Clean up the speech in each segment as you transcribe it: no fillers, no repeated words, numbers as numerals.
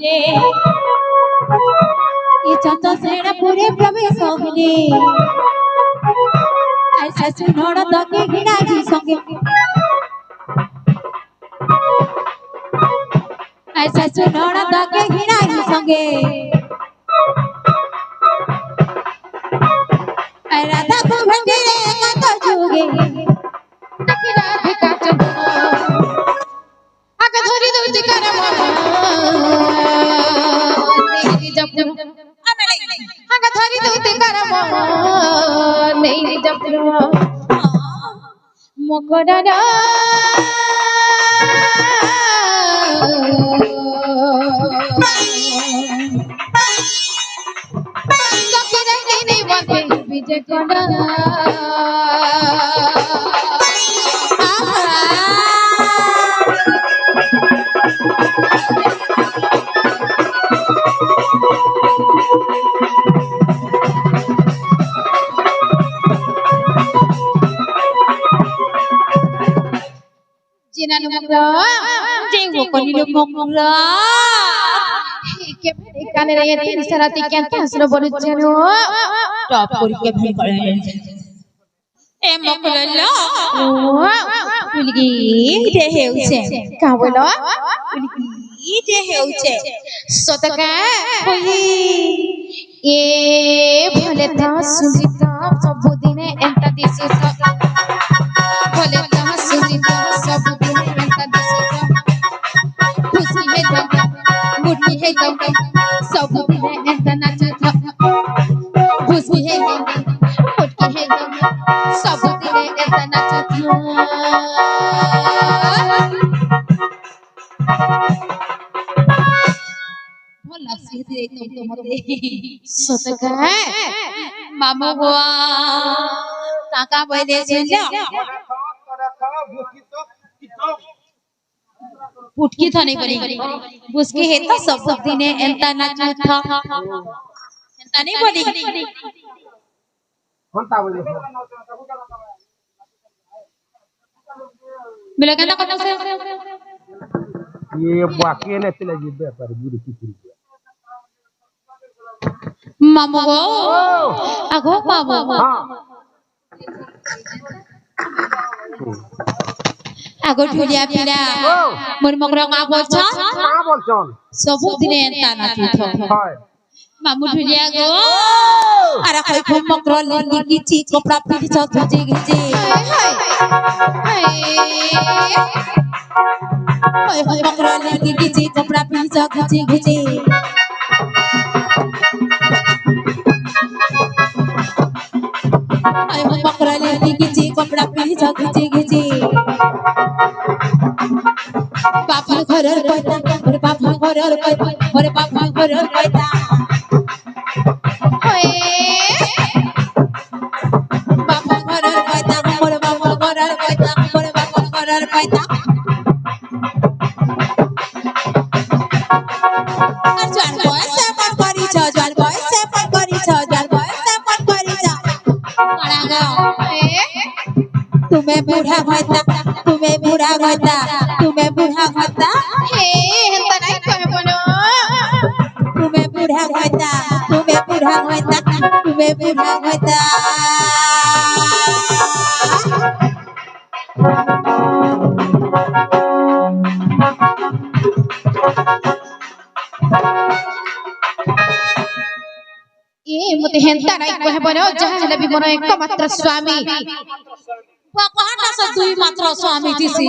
କହିଲେ ଏ ଚତସେଣା ପୁରେ ପ୍ରବେଶ ହେଲେ ଆଇ ଶାଶୁ ନଣନ୍ଦ କେ ଘିଣାଇ ସଙ୍ଗେ আই শাশু ননদকে ঘৃণাই সঙ্গে আই রাধাকে ভেটিলে কত যুগে দেখি রাধিকা চন্দ্র আগে ধরি দউতি কার মন নেই জপ আগে ধরি দউতি কার মন নেই জপ মকড়া বিজে কড়া জিনানো মংরা যে ও কনিলো মংরা के काने रे तीन सराती क्या हसरो बलुचनो टॉप करी के भेल करे ए मकलल्ला पुलगी दे हेउछे का बोलो पुलगी दे हेउछे सतका होई ए भले त सुनिता सब दिने एंता दिसु भले त सुनिता सब दिने एंता दिसु खुशी है मुट्ठी है सब दिने ऐसा नाचत खुशी है मुट्ठी है सब दिने ऐसा नाचत भला से तो मते सतका मामू गोवा काका बोले सुन फुटकी था नहीं पड़ी उसके हेता सब दिने एंता नाचू था एंता नहीं पड़ी मिला कहना कब से ये बाकी ने चले जिबे पर बुरी की मामू गो आगो मामू हां आगो ढोलिया पिला मोर मकरा का बोलछन सब दिन एंता नाचू था हाय मामू ढोलिया गो अरे कोई को मकरा लेनी की ची कपड़ा पीछ तुझे घिचे हाय हाय मकरा लेनी की ची कपड़ा पीछ घिचे घिचे हाय मकरा लेनी की ची कपड़ा पीछ घिचे घिचे बापा घरर पैदा और बापा घरर पैदा और बापा घरर पैदा होए बापा घरर पैदा और बापा घरर पैदा और बापा घरर पैदा जल बॉय से पर करी छ जल बॉय से पर करी छ जल बॉय से पर करी छ काड़ा गो तुम्हें बूढ़ा होता तुम्हें बूढ़ा होता तुम्हें बूढ़ा होता हे हंता नहीं कहे बनो तुम्हें बूढ़ा होता तुम्हें बूढ़ा होता तुम्हें बूढ़ा होता ये मते हंता नहीं कहे बनो जहां हले भी मोर एकमात्र स्वामी कहाटा से दुई मात्र स्वामी थिसी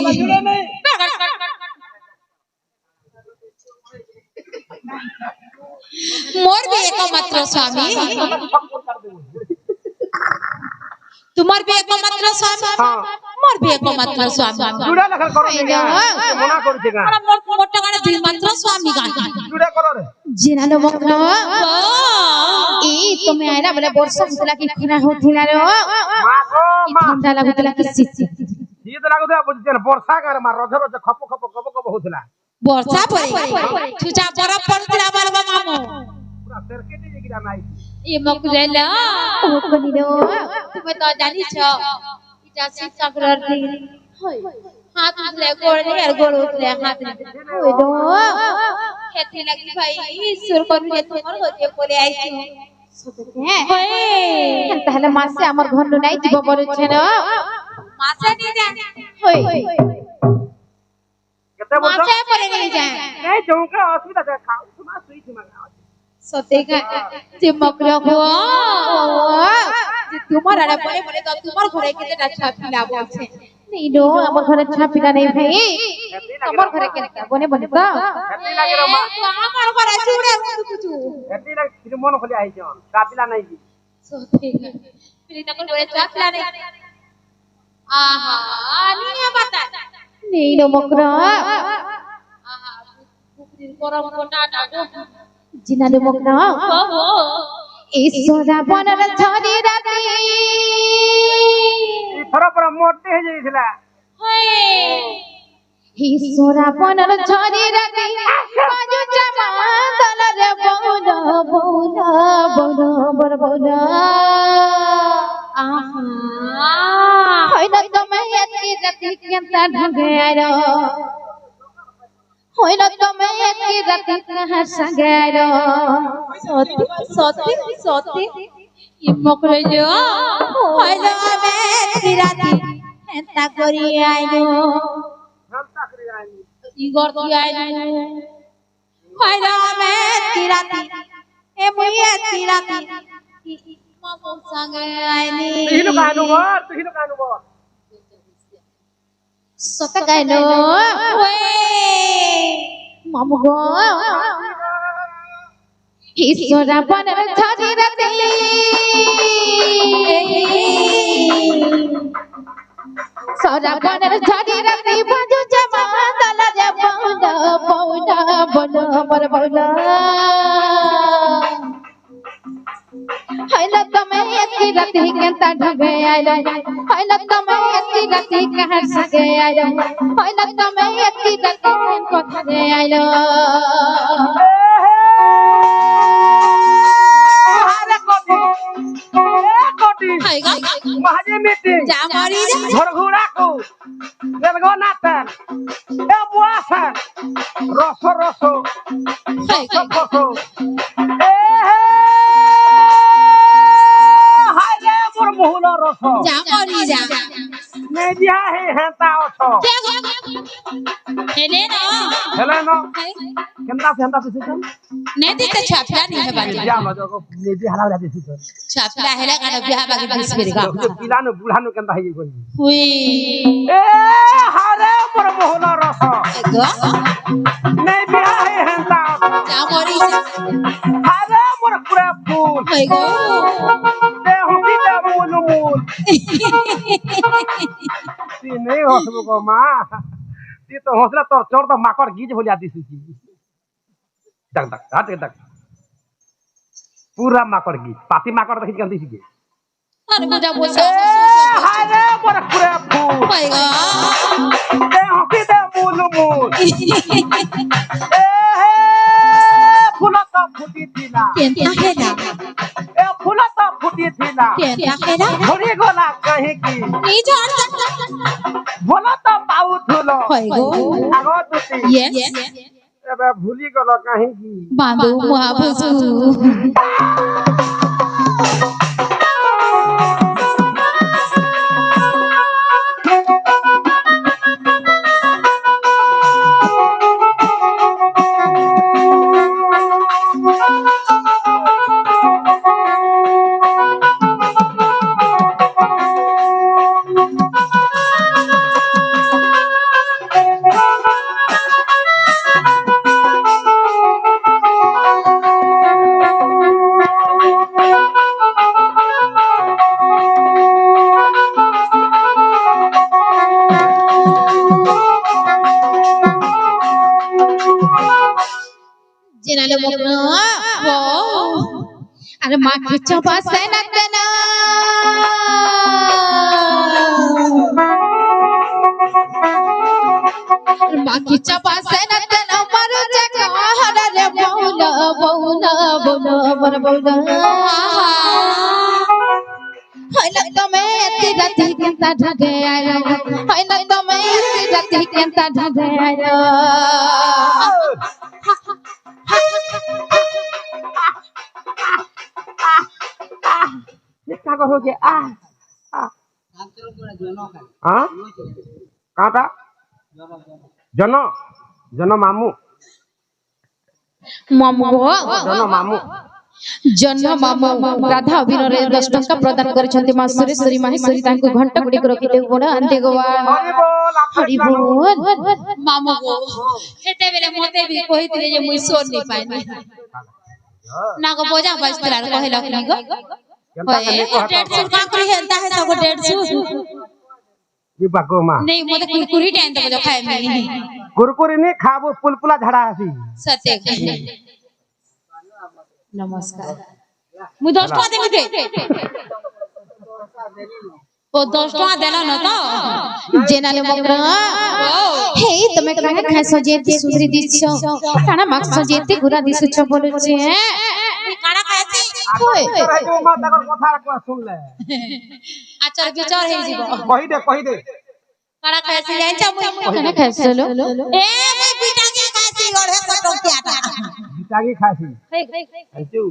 मोर भी एकमात्र स्वामी तुम्हार भी एकमात्र स्वामी मोर भी एकमात्र स्वामी जुड़ा लखा करो मना करू छेगा मोटा गाने दुई मात्र स्वामी गान जुड़ा करो रे जिनानो मकनो ई तुम्हें आइला बोले वर्षा होतला कि खना होतला रे ठंडा लागुतला कि सिसी ये तो लागुतला बुझते वर्षा कर मार रज रज खप खप कब कब होतला वर्षा परे तुझा बरफ पड़तला बालबा मामू पूरा सरकेटे जेगिरा नाई ये मकलेला कोनिनो तुम्हें तो जानी छ इटा शिक्षा करती हाथ उठले गोड़ ले यार गोड़ उठले हाथ ओइ दो खेत সেতি লাগি ভাই ঈশ্বর করুণে তোমার ঘরে পড়ে আইছি হ্যাঁ তাহলে মাসে আমার ঘর নাই দিব বলেছে না মাছা নিয়ে যান হই কেতে বলছো মাছা পরে নিয়ে যান এই জমকা অসুবিধা আছে খাও তোমার সুই তোমার সত্যি যে মকরা গো যে তোমার আরে পরে পরে তো তোমার ঘরে কেটে রাখা পিলা বলছে নেই নো আমার ঘরে ছাপিলা নেই ভাই আমার ঘরে কেন বনে বনে তো হেতি লাগে রে মা আমার ঘরে চুড়ে কিছু হেতি লাগে কিছু মন খুলে আইছো কাপিলা নাই কি সত্যি পিলিটা করে চাপলা নেই আহা নিয়ে বাতা নেই নো মকরা আহা পুকুরির গরম কোনা না গো জিনালে মকরা ওহো ঈশ্বরা বনের ঝরি রাতি থর পর মোটে হয়ে যাইছিলা ঈশ্বরা বনের ঝরি রাতি বাজু চামা দলরে বৌল বৌল বৌল বৌল বৌল আহা হইল তুমি এতি রাতি কেনতা ঢঙ্গে আইলো হইল তুমি এতি রাতি কাহার সঙ্গে আইলো সত্যি সত্যি সত্যি ইমকরে যো হইলো আমি রাতি এন্তা করি আইলো ঘন্টা করে আইনি ইগর দি আইলো হইলো আমি রাতি এ মুই রাতি মম সঙ্গে আইনি তুহিনো কানু বর সত গাইলো ওই মামু গো ঈশ্বরা বনের ঝরি রাতি সরা বনের ঝরি রাতি বাজু জামা দলরে বৌল বৌল বৌল বৌল বৌল হইল তুমি এতি রাতি কেনতা ঢঙ্গে আইলো হইল তুমি এতি রাতি কাহার সঙ্গে আইলো হইল তুমি এতি রাতি কেন কোথায় আইলো আরে কোটি কোটি হাই গা মহাজি মিটিং জামারি রে ঘর ঘুরাকু দেলগো নাতেন এ বুয়াছেন রস রস হাই গা রস এ হাই রে মোর বহুল রস জামারি যা নেই দিয়া হে হেতা অছ হেলে না হেলে ন কেনতা সেন্তা দিছিস নেদি তে ছাপলা নি হেবা যা মজা নেদি হালা দিছিস ছাপলা হেলে কানা বিয়া বাকি বিস করে গা পিলানো বুড়ানো কেনতা হই গই হুই এ হারে মোর বহুল রস গো নেই দিয়া হে হেতা জামারি হারে মোর পুরা ফুল হাই গো দে হুতি দে মূল মূল ती नहीं हसबो गो मां ती तो हसला तोर चोर तो माकड़ गीज होलिया दिसु की डक डक हट डक पूरा माकड़ गीज पाती माकड़ देखि के दिसु के अरे बुझा बोसा हाय रे मोर पूरा फूल हाय गो दे हसी दे मूल मूल ए हे फूल तो फूटी थीला केनता हेला ए फूल तो फूटी थीला केनता हेला थोड़ी गोला कहे की नी जान बोलो तो पाऊ थुलो हाय गो आगो तुती यस एबे भूली गलो कहे की बांधु महाबुसु जेनाले मोकनो वो अरे माँ खिचा पास है ना तेना माँ खिचा पास है ना तेना मारो जगह हरा रे बौला बौला बौला बौला बौला हाय लगता मैं इतनी राती केंता ढगे आया हाय लगता मैं इतनी राती केंता ढगे आया कहू के आ हां काटा जन जन मामू जन मामू जन्म मामू राधा अभिनय 10 टंका प्रदान करछन्ती मां सुरेश्वरी माहेश्वरी तांको घंटा गुडी रखि देउ बड आंते गोवा हरि बोल हरि बोल मामू गो हेते बेले मते भी कहितले जे मुई सोर नै पाइनी ना गो बोजा बजतला कहला कि गो डेढ़ सौ का करी हेंता है सब 150 जी बाको मां नहीं मते कुरकुरी टाइम तो बजो खाए में कुरकुरी नहीं खाबो पुलपुला झड़ा हसी सत्य नमस्कार मुई 10 टका देबी दे ओ 10 टका देला न तो जेनाले मकरा हे तमे काहे खाय सजेती सुधरी दिछो काना माक सजेती गुरा दिछु छ बोले छे काना खायती होय जो माता कर कथा को सुन ले आचार विचार हे जीव कहि दे काना खायसी जाय छ मुई काना खाय चलो ए मुई पिटागी खायसी ओढ़े कटोकियाटा बिटागी खासी अंचू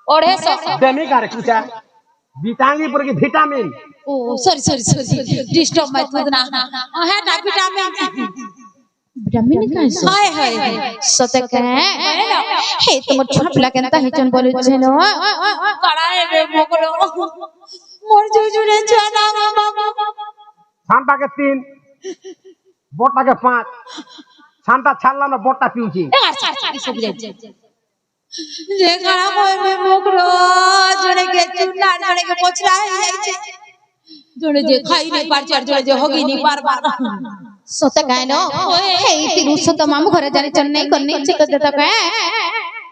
ओढ़े सो देमी करे कुचा बिटांगी पर की विटामिन ओ सॉरी डिस्टर्ब मत करना है ना विटामिन ब्राह्मण काहे सो हाय हाय सतक हे तुम छपला केनता हिचन बोले छे न कराए रे मोकरो मोर जुजुरे जाना मामा छांटा के 3 बोटा के 5 छांटा छालला न बोटा पिउची सब जाय जे करा मोय में मोकरो जोड़े के चुना जोड़े के पोछला है जाय छे जोड़े जे खाई नहीं पार चार जोड़े जे होगी नहीं बार बार सतक न हे तिरु सत मामू घरे जाने चन नहीं करनी चिक देता का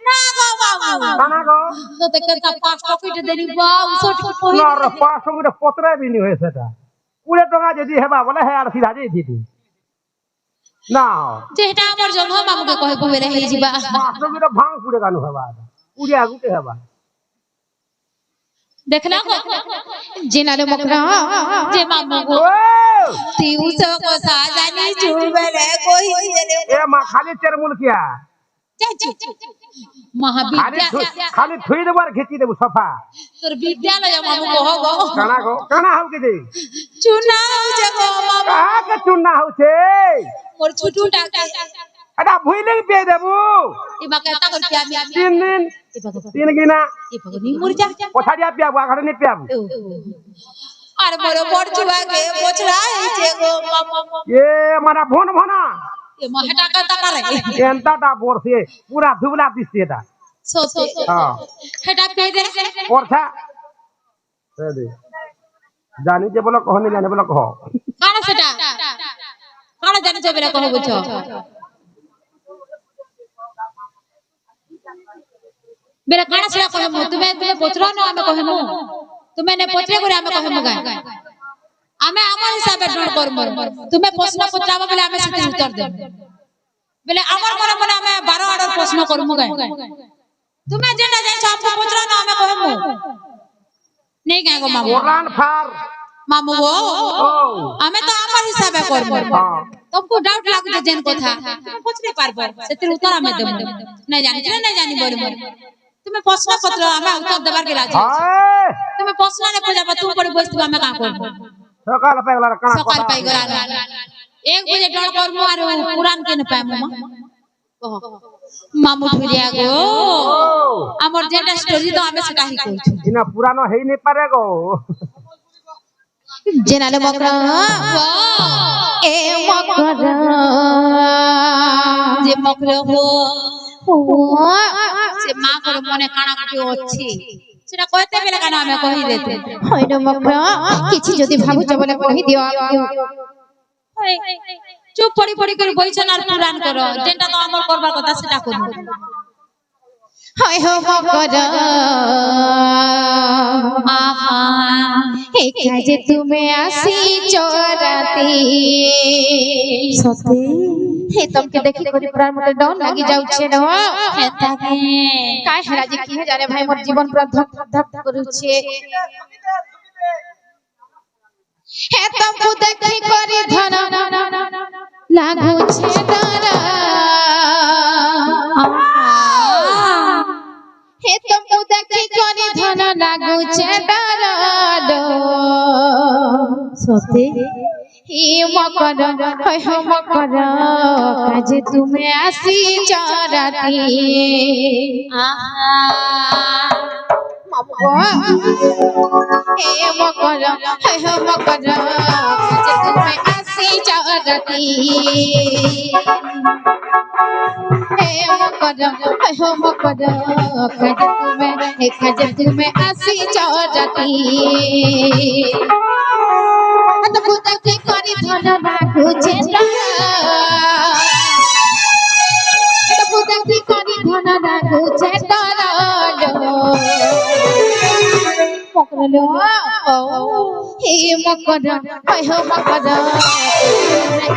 ना गो बाबू खाना गो तो ते का 5 टॉकेट देनी बाबू सोट को कोई ना रे 500 के पतरे भी नहीं होय सेटा पूरे टका जदी हेबा बोले हे आर सीधा जे थी ना जेटा हमर जन्म मामू के कहे बेले हे जीबा 500 के भांग पूरे गानु हेबा पूरे आगु के हेबा देखला को जेनाले मकरा जे मामू को तीउ से को साजानी जुबले कोई देले ए मां खाली चरमुल किया महाविद्या खाली थुई देबार खींची देबू सफा तोर विद्यालय मामू को हो काना हो के दे चुना जे गो मामू का के चुन्ना हो छे मोर छुटुटा के अडा भुइले पे देबू ई बकता कर पिया 3 दिन 3 गिना ई भगनी मुर जा पोछाडिया पियाबू आघड़ नहीं पियाबू अरे मोर बड़ चुआ के पोछरा है जे गो मामू ये मारा भोन भना ये महटा का करे एंता ता बोर से पूरा दुबला दिसेटा सोते हां हेटा पे दे ओरछा दे जानी जे बोलो कहो नहीं जाने बोलो कहो काना सेटा काना जानि जे बेला कहो बुझो बेला काना सेटा कहो तुम्हें पोछरा न हमें कहमु तुम्हें ने पोछरे करे हमें कहमु गाय हमें हमर हिसाब से ढोड़ करमु तुम्हें प्रश्न पचाबो बेला हमें सीधे उत्तर दे बेले हमर मन मन हमें 12 ऑर्डर प्रश्न करमु गाय तुम्हें जेटा जान हमको पोछरा न हमें कहमु नहीं गाय गो मामू ओरान फार मामू गो हमें तो हमर हिसाब से करमु तुमको डाउट लागु जे जेन कोथा तुम पूछले पारबो सेतिर उत्तर हमें देबो नहीं जानी बोलबो तुम्हें प्रश्न पत्र हमें उत्तर देबार के राजी तुम्हें प्रश्न ने पूछाबो तुम पड़ी बसबो हमें का करबो सकाल पेगला काना सकाल पाई गरा 1 बजे डर करमु आरो पुरान के न पाएमु मामू ठुरिया गो हमर जेटा स्टोरी तो हमें सेटा ही कहू इना पुरानो हेई नहीं पारेगो जेनाले मकरा ए मकरा जे मकरा हो से मां को मने काना के अछि सेटा कहते बेला काना हमें कहि देते होइन मकरा किछि जदी भाबुछ बोले कहि दियो चुप पड़ी पड़ी कर बैठन और पुराण करो जेटा तो हमर करबा कथा सेटा करू हाय हो मकरा आहा हे काजे तुम्हें आसी चोराती सते हे तुमके देखि करी पुराण मते डाउन लागी जाउ छे न हेता के काय हरा जी की जाने भाई मोर जीवन पूरा धक धक करू छे हे तुमको देखि करी धन लागू छे डर हे तुमको देखि करी धन लागू छे डर সতে হে মকর হয় মকর কাজে তুমি আসি চরাতি হে মকর হয় মকর কাজে তুমি আসি চরাতি হে মকর হয় মকর কাজে তুমি আসি চরাতি বুঝা কি করি ধন রাখুছে বুঝা কি করি ধন রাখুছে মকরলো হে মকর হয় মকর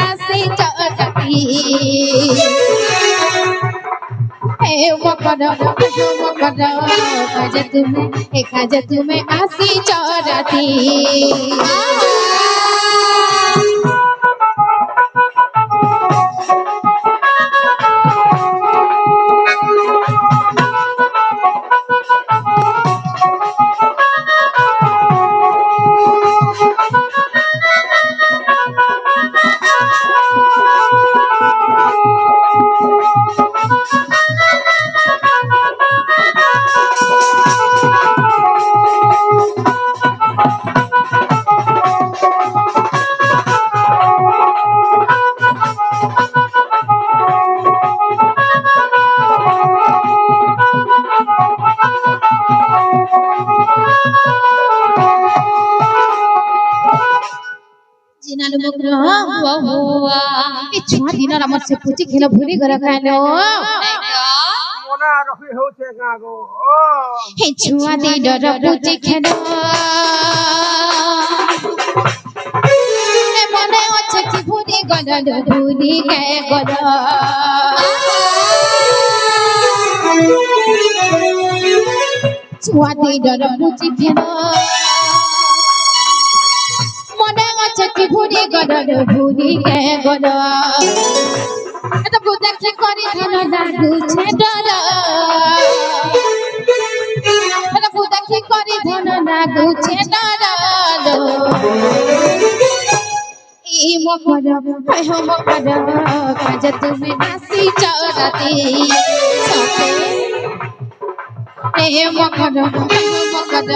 আসি চটাকি হে মকর মকর কাজে তুমি আসি চরাতি জিনালো মগ্ন এই ছুয়া দিনর আমার সে পুচি খেলা ভুলি গলা খানো মনা রহি হচ্ছে গাগো এই ছুয়া দিনর পুচি খেলা মনে হচ্ছে কি ভুলি গলা ভুলি কে গলা ছুয়া দিনর পুচি খেলা কি ভুলি গড় ভুলি কে গড় এত বুঝা কি করি ধন লাগুছে ডর এত বুঝা কি করি ধন লাগুছে ডর এই মকর হয় মকর কাজ তুমি আসি চরাতি হে মকর মকর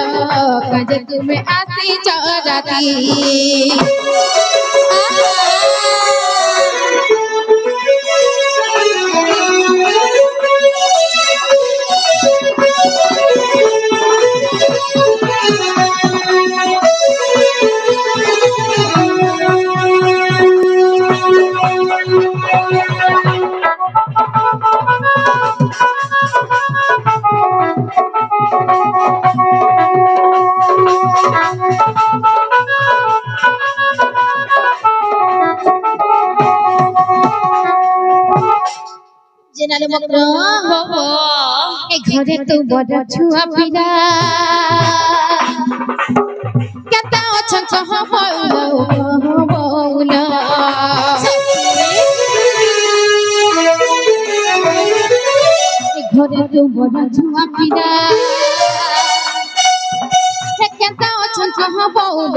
কাজ তুমি আসি চরাতি জেনালে মগ্ন এই ঘরে তো বড় ছুয়া পিলা কেতা অছন কহ বউল এই ঘরে তো বড় ছুয়া পিলা কেতা অছন কহ বউল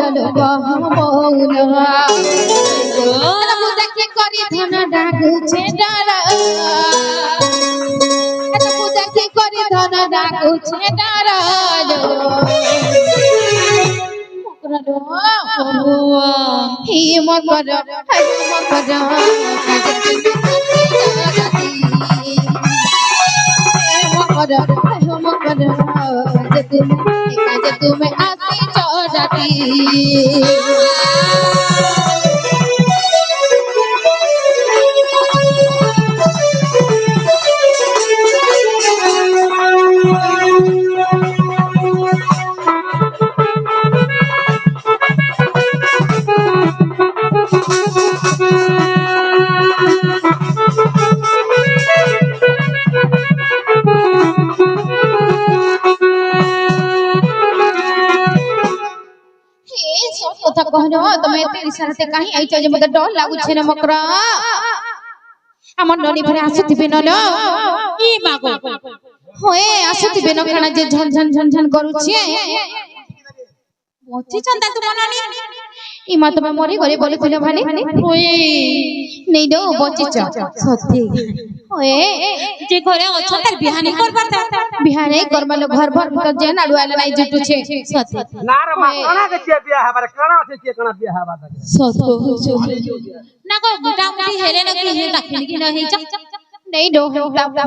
বুঝা কি করি ধন ডাকুছে ডর বুঝা কি করি ধন ডাকুছে ডর হে মকর মকর মকর মকর তুমি আসি চরাতি কথা कहनो তুমি এত ইশারাতে কাহি আইছ যে মতে ডর লাগুছে না মকরা আমার ননি ভরে আসুতিবে নল ই মাগো হয়ে আসুতিবে ন খানা যে ঝন ঝন ঝন ঝন করুছে মতি চন্দা তো মননি ইমা তুমি মরি গলে বলেছিল মানে ওই নেই দো বচিছ সত্যি ওয়ে যে ঘরে অছ তার বিহানি করবার বিহারে করমালো ঘর ভর ভিতর যে নাড়ু আলা নাই জুটুছে সত্যি না রে মা কানা কে চিয়া বিয়া হবার কানা আছে চিয়া কানা বিয়া হবার সত্যি না গো মোটামুটি হেলে নাকি হে দাখিনি কি না হেইছা নেই দো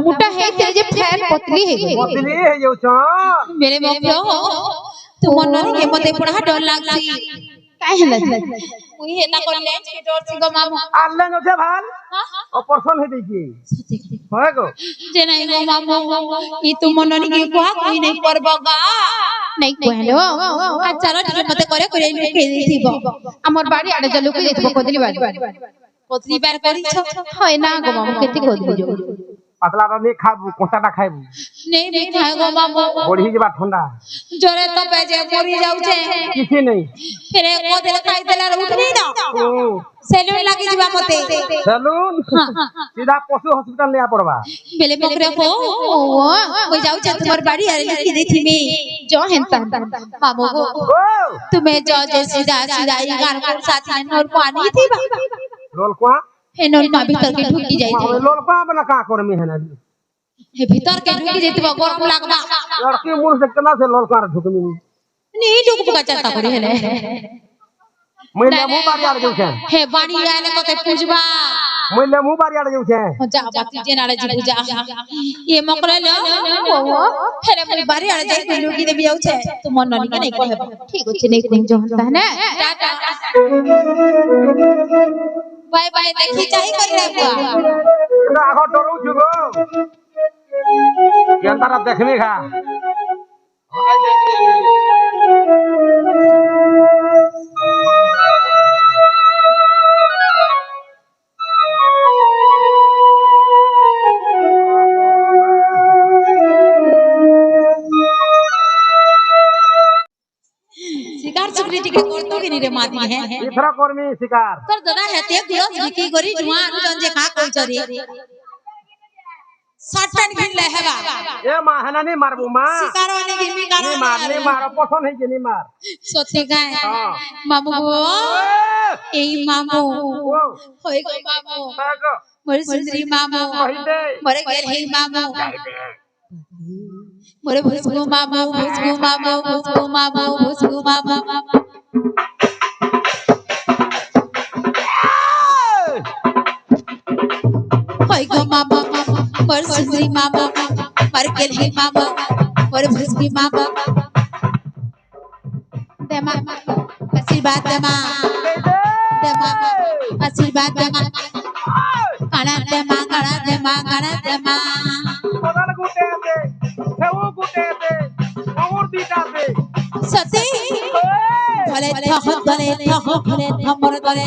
মোটা হেইতে যে ফ্যান পতলি হে পতলি হই যাও ছ मेरे बापियो तुमन ननी के मते पढ़ा डर लागसी কাই হেলা मुई हेता करले के डर सिगो मामू আল্লাহ নছে ভাল অপারেশন হই দেকি হয় গো जे नहीं गो मामू ई तुमन ननी के कुआ कोई नहीं परबगा নাই কহলো अच्छा रो ठीक मते करे करे के देथिबो আমার বাড়ি আড়ে জলু কে যেতে কদলি বাড়ি पतली बार करी छ হয় না গো মামু কেতে কদলি পাতলা রে খাবো কোঁচাটা খাইবো नहीं भी खाए गो मामू বড়ি যাবা ঠান্ডা जोरे तो बेजे मरी जाउ छे কিছু নেই फिर को देल खाई देला उठनी ना सेलून लागी जीवा मते সেলুন সিধা পশু হসপিটাল নিয়া পড়বা बेले बकरे को ও कोई जाउ छे तुम्हार बाड़ी आरे लिखी देथिमी জ হেনতা मामू को ও तुम्हें जो जे सीधा सीधा ई गार को साथी नोर पानी थी बा লোলকুয়া हे नोर का भीतर के ढुकी जाई थी লোলকুয়া বনা का করমি है ना हे भीतर के ढुकी जाती बा गरम लागबा लड़की मुंह से कना से लोलकुआ ढुकमी नी ढुक बुका चलता करी हेले मैले मुंह बारी आड़ जाऊ छे हे बाड़ी आले कोते पूजबा मैले मुंह बारी आड़ जाऊ छे जा बाती जे नाले जी पूजा ये मकरे लो हेले मुई बाड़ी आले जाई के लुकी देबी जाऊ छे तू मन ननी के नहीं कहबा ঠিক আছে নেই কোন জ হেনতা না टाटा बाय बाय देखी चाही कर रे बुआ এটা আগো ডরউ ছুগো কেনতারা দেখনি খা शिकार चुकरी टिके करतो कि नी रे मादी है इथरा कर्मी शिकार তোর দাদা হেতে দিও বিকি করি জুয়া আনুজন যে খা কই চরি সাতটান ঘিনলে হেবা এ মা হানানি মারবো মা শিকার অনেক গিরমি কারণ নি মার পছন্দ হইছে নি মার সত্যি গায় মামু গো এই মামু হই গো মামু তাগো মোরে সুন্দরী মামু কইতে মোরে গেল হেই মামু মোরে ভুসগু মামু ভুসগু মামু ভুসগু মামু ভুসগু মামু হই গো মামু মোরে সুন্দরী মামু মোরে গেল হেই মামু মোরে ভুসগু মামু দেমা আশীর্বাদ দেমা দেমা আশীর্বাদ দেমা কানা দেমা কানা দেমা কানা দেমা কোদাল গুটে দে সেও গুটে দে অমর দিটা দে সতী ধলে থহ ধলে থহ ধলে থমর ধলে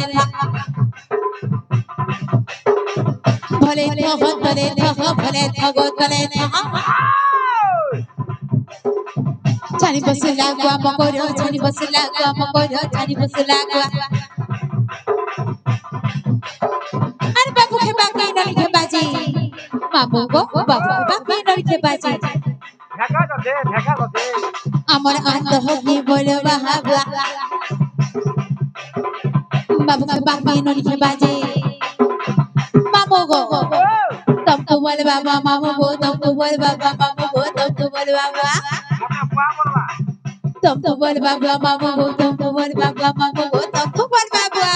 ভলে থহ ধলে থহ ভলে থগ ধলে থহ ছানি বসলা গুয়া মকর ছানি বসলা গুয়া মকর ছানি বসলা গুয়া আর বাবু কে বাকি নলি কে বাজি মামু গো বাবু বাকি নলি কে বাজি ঢাকা দে আমার আন্তহ কি বলে বাহাবা বাবু কে বাকি নলি কে বাজি মামু গো तुमको बोल बाबा मामू गो तुमको बोल बाबा मामू गो तुमको बोल बाबा মোটা পুয়া বলবা तुमको बोल बाबा मामू गो तुमको बोल बाबा मामू गो तुमको बोल बाबा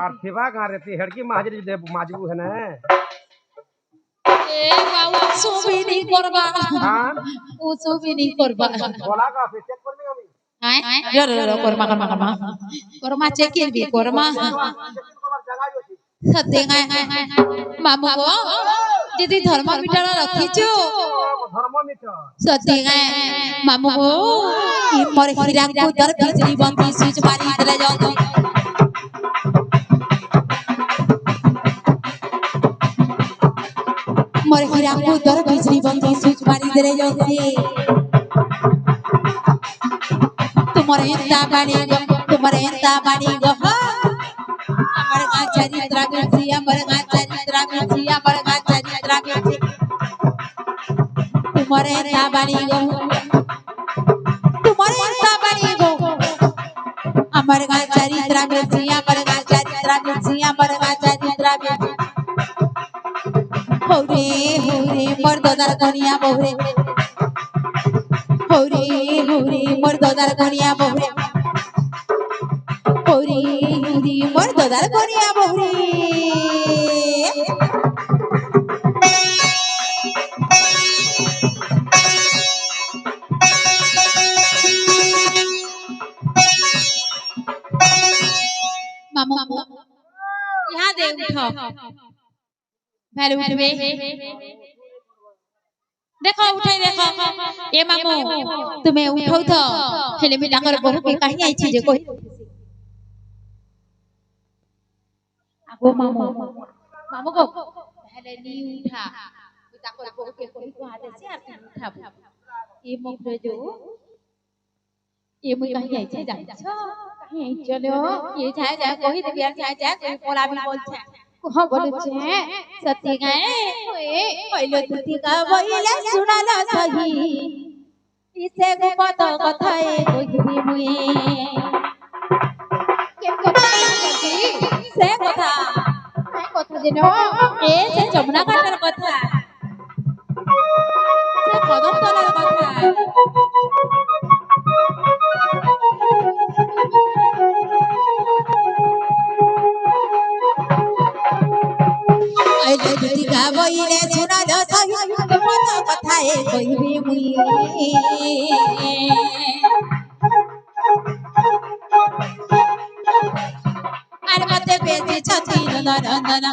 আর সেবা গারে তে হেড়কি মাহাজরি দে মাজবু है ना ए बाबू सुबी नहीं करबा हां ও সুবি नहीं करबा बोला का से चेक करबी আমি हां रो करमा करमा चेक करबी करमा सत्य मामू गो दीदी थर्मोमीटर रखिछु थर्मोमीटर सत्य मामू गो ई मोर हीरा को दर बिजली बंदी स्विच मारी दे जाओ मोर हीरा को दर बिजली बंदी स्विच मारी दे जाओ तुम्हारे एंता बाड़ी गो हमारे गाछ মিছি আমার গান চরিত্র মিছি তোমারে সাবানি গো তোমারে সাবানি গো আমার গান চরিত্র মিছি আমার গান চরিত্র মিছি আমার গান চরিত্র মিছি হৌরে হৌরে মোর দাদার কনিয়া বহুরে হৌরে হৌরে মোর দাদার কনিয়া বহুরে হৌরে হৌরে মোর দাদার কনিয়া বহুরে मामू यहाँ दे उठो भैरू उठबे देखो उठे देखो ए मामू तुम्हें उठो तो हेले में डांगर बहू के कहीं आई चीज कोई आगो मामू मामू को हेले नी उठा डांगर बहू के कोई को आते से आती उठा ये मुखरे जो ये मुझे कहीं आई चीज कहीं आई चलो ये जाए जाए कोई तो बियार जाए जाए कोई पोला भी बोलते हैं हाँ बोले चे सत्य गए पहले तुती का बोले सुना ना सही इसे को पता कथा है कोई भी मुए क्या कथा करती से कथा जिनो ए से जमुना काटर कथा से कदम तलार कथा पहले तुती का बोले सुना ना सही पता कथा है कोई भी मुए अरे मते बेचे छाती नंदन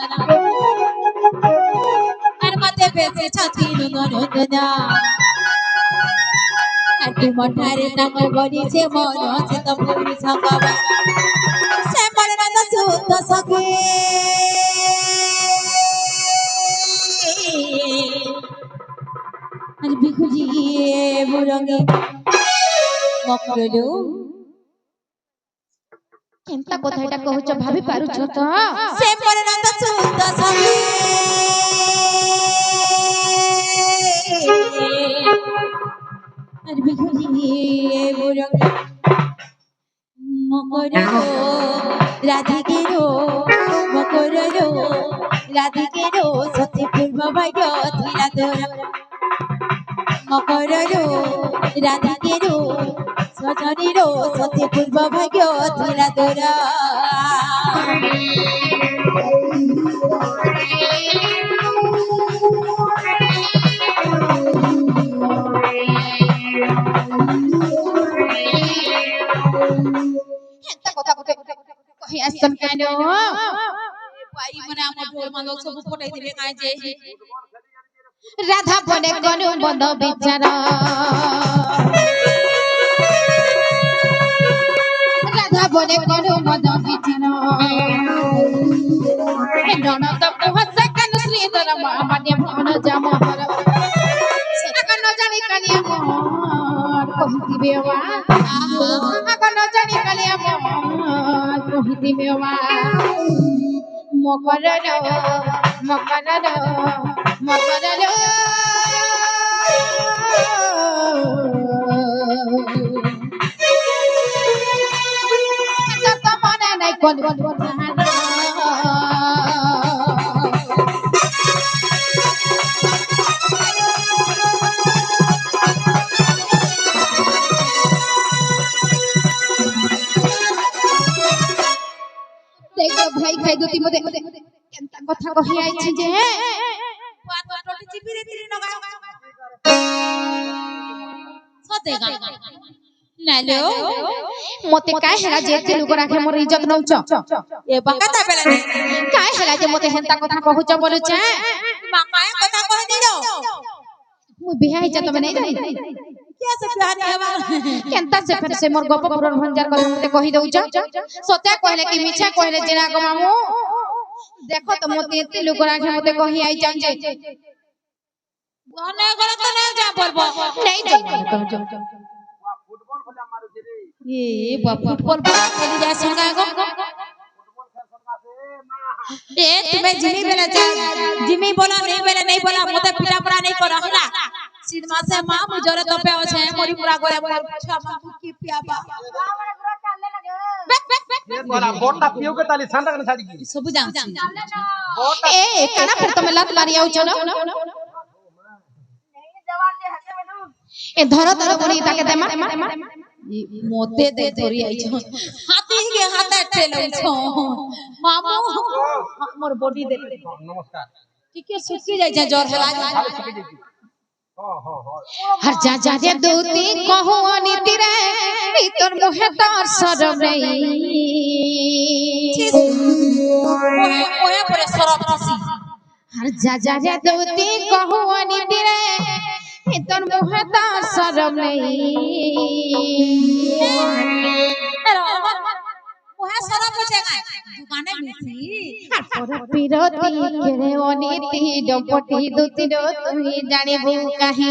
अरे मते बेचे छाती नंदन अरे मठारे तमर बड़ी से मन से तो पूरी सकावा से मरना तो सुत सके अरे बिखुजी बुरंगे मकरलो केनता कथाटा कहउछ भाबी पारुछ त से मरना तो सुत सके अरे बिखुजी बुरंगे मकरलो राधिकेरो मकरलो राधिकेरो सती पूर्व भाग्य थिला तोरा मकरलो राधिकेरो सजनीरो सती पूर्व भाग्य थिला तोरा केनता कथा कहि आसन कानो भाई मने हम ढोल मालो सब फटाई दिबे काहे जे राधा बने कनु बंद विचार राधा बने कनु बंद विचार ननद हसे कनु श्रीधर माने भवन जामहर अकन जानी कलिया मोर कहिति बेवा अकन जानी कलिया मोर कहिति बेवा मकरलो मकरलो मकरलो तो मने नहीं कोन देखो भाई खाई दुती मते केनता कथा कहि आइछि जे बात टोटी चिपिरे तिरे नगा सतेगा नालो मते काय हेला जे ते लोग राखे मोर इज्जत नउछ ए बकाता बेला ने काय हेला जे मते हेंता कथा कहउछ बोलुछ माकाय कथा कह दिलो मु बिहा इज्जत में नहीं जाई क्या से प्यारी हवा केनता से फिर से मोर गप पुरन भंजार कर मते कहि दउछ सत्या कहले कि मिछा कहले जेना को मामू देखो तो मते एते लोग राखे मते कहि आई जान जे गने करे तो नहीं जा बोलबो नहीं नहीं फुटबॉल भला मारू जे रे ए बा फुटबॉल खेली जा संगा गो ए तुम्हें जिमी बेला जा जिमी बोला नहीं बोला मते पिटा पड़ा नहीं करो हला सीधा से मां मुजरे तो पे আছে मोरी पूरा गोरे मोर छामा की पियाबा ये तोरा बोटा पियो के ताली संडा के छाड़ी की सब जानसी बोटा ए काना फिर तुम लत मारी आउ चलो ए धरो धरो बुढ़ी ताके देमा मोते दे धोरी आई छो हाथी के हाथ ठेलै छो मामू मोर बॉडी दे नमस्कार ठीक है सुखी जाय छै जोर हला खाली सिके जी हां हर जा जा रे दूती कहू अनिति रे भीतर मुहे तार सरम रही ओए पर सरफ थसी हर जा जा रे दूती कहू अनिति रे भीतर मुहे तार सरम रही ओहे सरफ पूछेगा दुकाने मिसी हर पर पिरती केरे अनिति डपटी दूती रो तुई जानिबू काहे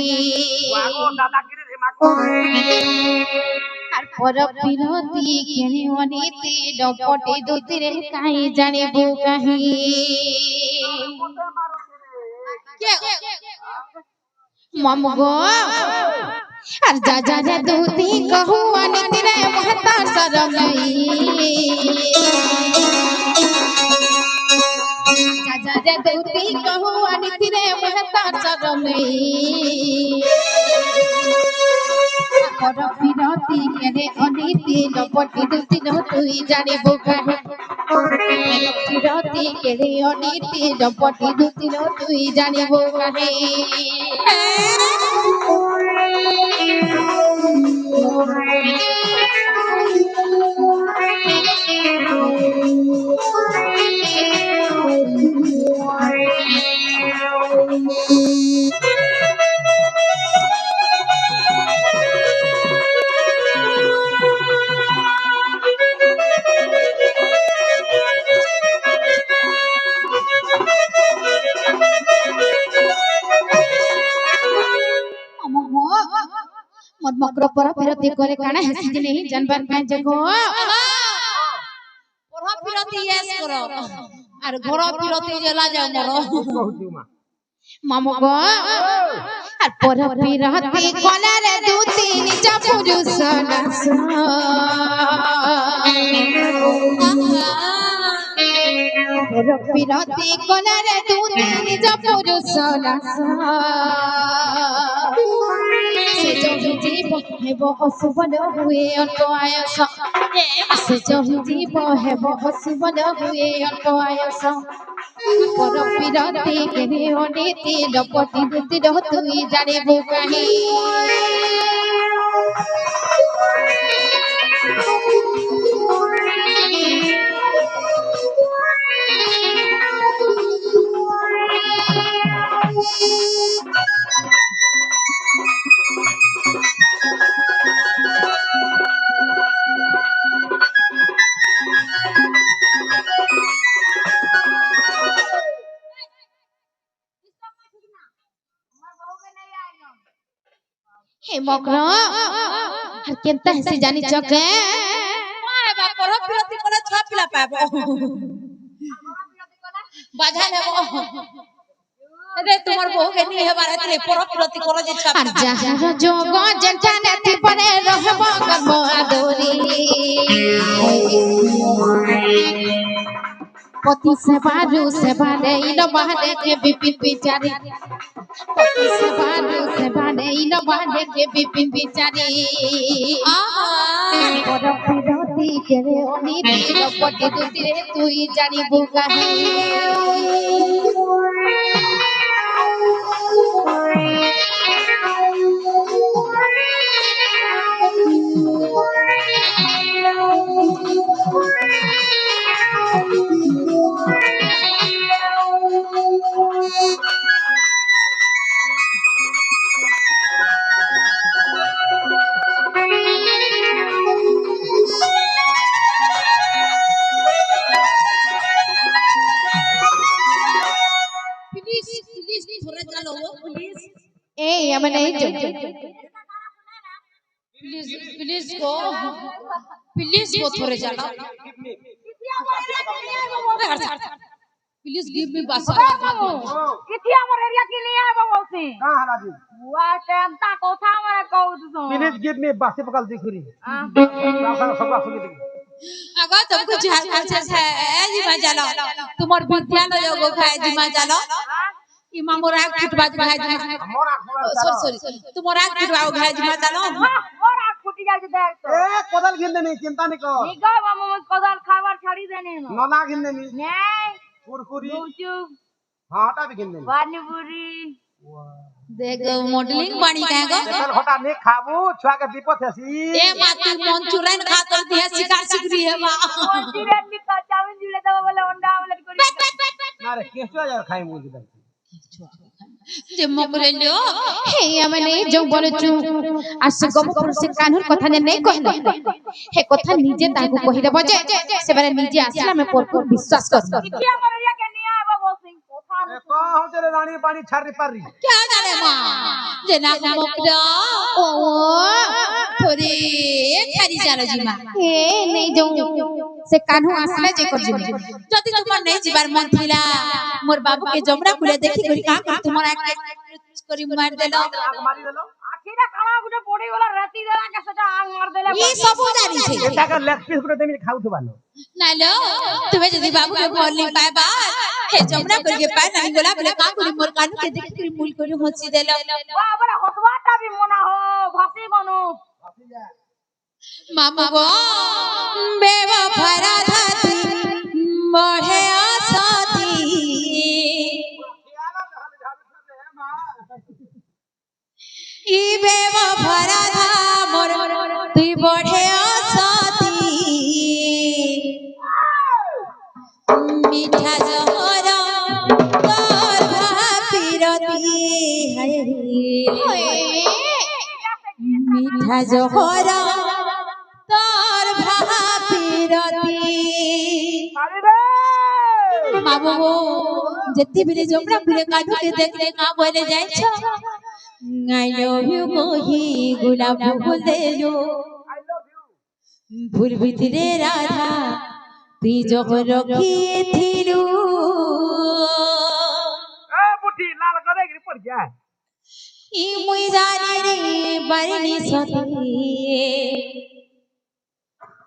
वागो दादा गिरे रे माको हर पर पिरती केरे अनिति डपटी दूती रे काहे जानिबू काहे के ममगो हर जा जा रे दूती कहू अनिति रे महता शरम नहीं जा जा रे दूती कहू अनिति रे महता शरम नहीं पर पिरती केरे अनिति डपटी दूती रो तुई जानिबू काहे पिरती केरे अनिति डपटी दूती रो तुई जानिबू काहे मोर मकर पर पिरती करे काना हेसी जे नहीं जानबार काहे जगो ओरा पिरती यस करो और घर पिरती जला जाओ मोरो कहू मा मामो गो আর পর পিরতি কলারে দুতি নিজ পুরুষ নাস পর পিরতি কলারে দুতি নিজ পুরুষ নাস সে যদি জীব হেব অশুভন হুয়ে অল্প আয়স সে যদি জীব হেব অশুভন হুয়ে অল্প আয়স पर पिरती केरे अनिति डपटी दूती रो तुई जानिबू काहे हे मकरा हर केनता हसी जानी चके माय बा पर पिरती कोला छा पिला पाबो बाजा लेबो अरे तुम्हार बहु के नहीं हेबार हतले पर पिरती कोला जे छा हर जहर जोग जंटा नेति परे रहबो गबो आदोरी पति से बारे इनो बाहरे के बिपिन बिचारी पति से बारे इनो बाहरे के बिपिन बिचारी पर पिरती केरे अनिति डपटी दूती रे तुई जानिबू काहे प्लीज थोड़ा चलो वो प्लीज ए हमें नहीं जो प्लीज वो थोड़े चलो প্লিজ গিভ মি বাস ইতি আমার এরিয়া কি নিয়ে আইব বলছি का हालाजी ওয়া কেনতা কথা আমারে কইছ प्लीज गिव मी बासी पकल दिखुरी सब सुनी अगर तुमको जिमा चलो तुम्हार विद्यालय गो खाए जिमा चलो इमा मोरा फुटबा खाए जिमा मोरा सॉरी तुम्हारा फुटबा खाए जिमा चलो মোর আগ ফুটি যাচ্ছে দেখ তো ए कोदल गिनने नहीं चिंता नहीं कर নিগা মামু কদাল খাবার ছাড়ি দেনে না नोना गिनने नहीं নেই कुरकुरी গুচুপ हां हटा भी गिनने नहीं পানিপুরি देख मॉडलिंग बाणी कहे गो चल हटा नहीं खाबू छुआ के विपत हैसी ए मातू मन चुराइन खा कर दिया शिकार सिकरी है बा মন্দিরে নিকা চাউমিন দিলে দেব বলে অন্ডা আমলেট করি ना रे केसुआ जा खाई मुझे दे जे मकरे लो हे आमने जो बोलछु आसे गम से कानून कथा ने नहीं कहलो हे कथा निजे ताको कहि देबो जे से बारे निजे आसला में पर विश्वास कर ইতি আমার এরিয়া কে নিয়ে আইব বলছি কথা ए कहो तेरे रानी पानी छारी पारी क्या जाने मां जे ना मकरा ओ थोड़ी थारी जानो जिमा हे नहीं जो से कानून आसला जे कर जिमे যদি তোমার নেই জিবার মন থিলা মোর বাবু के जमरा खुले देखी करी का कर तुम्हारा करी मार देलो आग मारी देलो আখিরা খানা গুটে পড়ি গলা রাতি দেলা কে সেটা আগ মার দেলে ई सब जानी छे एटा का लेग पीस गुटे देमी खाउ थबानो नालो तुम्हें जदी बाबू के बोलनी पाए बा हे जमरा करके पाए नहीं बोला बोले का करी मोर कानू के देखी करी मूल करी हंसी देलो বাহ বড় হতবাটা বি মনা হো ভাসি গনো मामा गो बेवफा धाती बढ़े आसाती ई बेवफा धा मोर तुई बढ़े आसाती मीठा जहरा तोर भापीरती हाय रे मीठा जहरा तोर भापीरती बाबू जत्ती बिले जमरा खुले काढू के देखले का बोले जाय छ आई लव यू कोही गुलाब फूल देलो फूल भितरे राधा তুই যখন রখিয়েছিলু ए बुढ़ी लाल करे गिर पड़ गया ই মুই জানি রে বারিনি সতে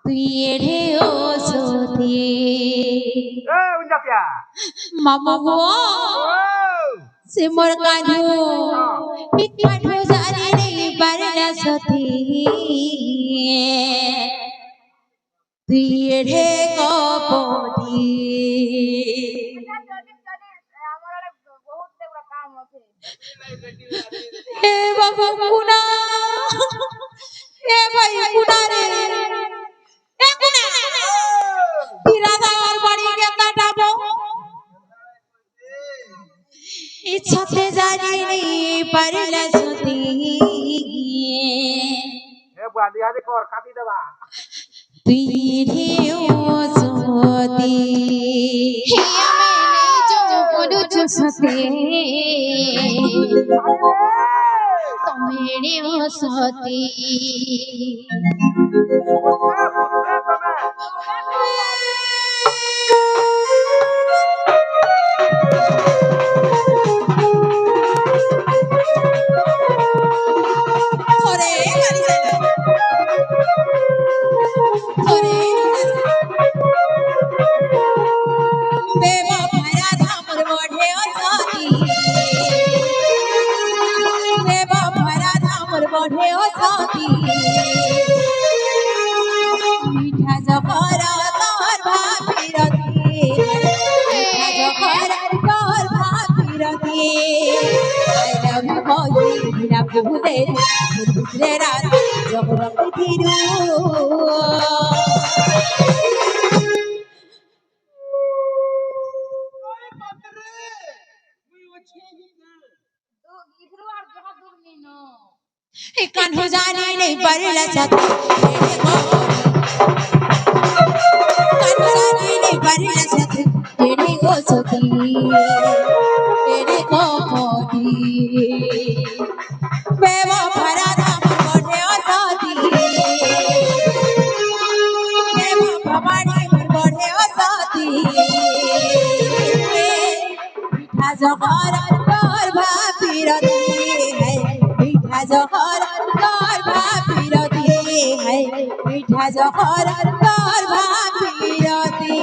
তুই এড়ে ও সতে ए उनजा पिया মামা গো ओ সে মোর কাঁধু ই কাঁধু জানি রে বারিনা সতে তুই এড়ে কপটি আমার বহুত বড় কাম আছে ए बाबा कुना ए भाई कुना रे ए कुना इरादा और बड़ी के काटाबो इच्छते जानी नहीं परला सती ए बुआ दिया दे कर काटी देबा तुई ओ सोती हे आमने जो बोलछु सते तमेरे ओ सती थोरे मारी जाना थोरे बेवा भरा धामर बढ़े साथी बेवा भरा धामर बढ़े साथी मीठा जफरा तोर भापीरती मीठा जफरा तोर भापीरती आई लव यू बोली बिना बुदे बुदे रात जब रखती थी ইধরু আর জহা দূর নি ন कान हो जाने नहीं परला सती कान हो जाने नहीं परला सती तेरे को सती तेरे को मोती बेवा भरा धाम बढ़े साथी बेवा भवानी बढ़े साथी তোর ভাবিরতি হাই মিঠা জহর তোর ভাবিরতি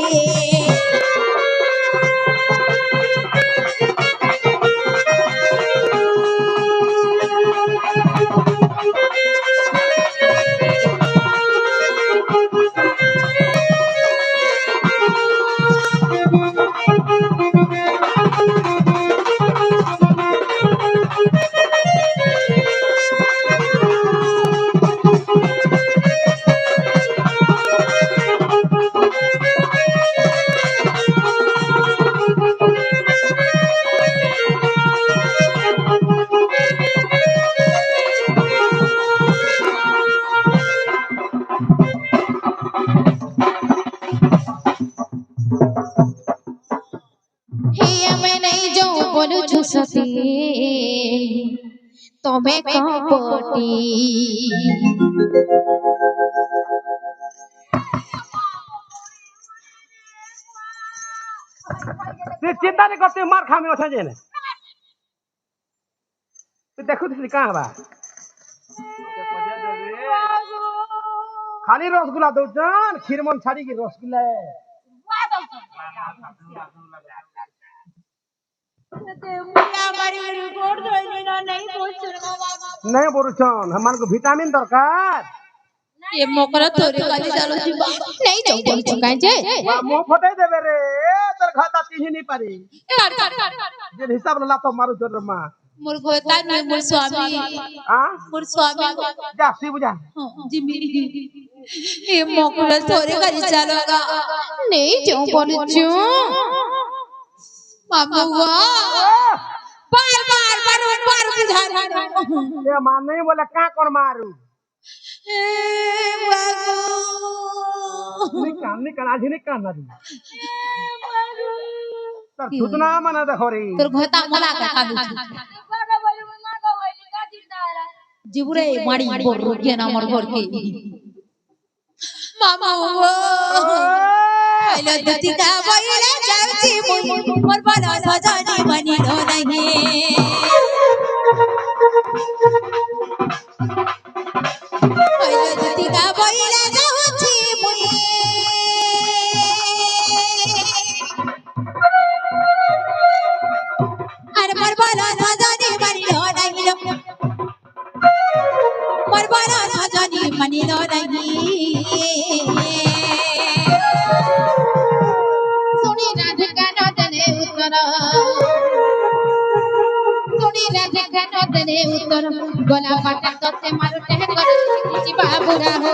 हे मैं नहीं जाऊं बोलू झुसती तमे कपटी तू चिंता नहीं करते मार खा में अच्छा जेने तू देखो तो कहां बा खाली रसगुल्ला दो जान खीरमन छाड़ी की रसगुल्ला है नहीं बोरुचन हमान को विटामिन दरकार ये मोकरा तोरे काली चालो जीवा नहीं जाऊं बोलू चुका जे मुंह फटाई देबे रे तर खाता तीही नहीं पारी जे हिसाब ला तो मारू जोर मा मोर गोता नहीं मोर स्वामी हां मोर स्वामी जा सी बुझा जिमी ये मोकरा तोरे काली चालोगा नहीं जाऊं बोलू चु मामुआ बार बुझा ये मान नहीं बोले का कौन मारू निकाल आज निकाल ना तर छुतना मना देखो रे তোর ঘটা মলা কা কালু জিবুরে মারি বড় রুকিয়ে না আমার ঘরকে মামা ও আইলো দুতিকা বইলে যাচ্ছি মুই মোর বলা সজনি মানিল নাহি আইলো দুতিকা বইলে যাচ্ছি মুই আর মোর বলা সজনি মানিল নাহি মোর বলা সজনি মানিল নাহি सुनी राज गाना दने उत्तर सुनी राज गाना दने उत्तर गोला पाटा तोते मारू टेह कर जी बाबूरा हो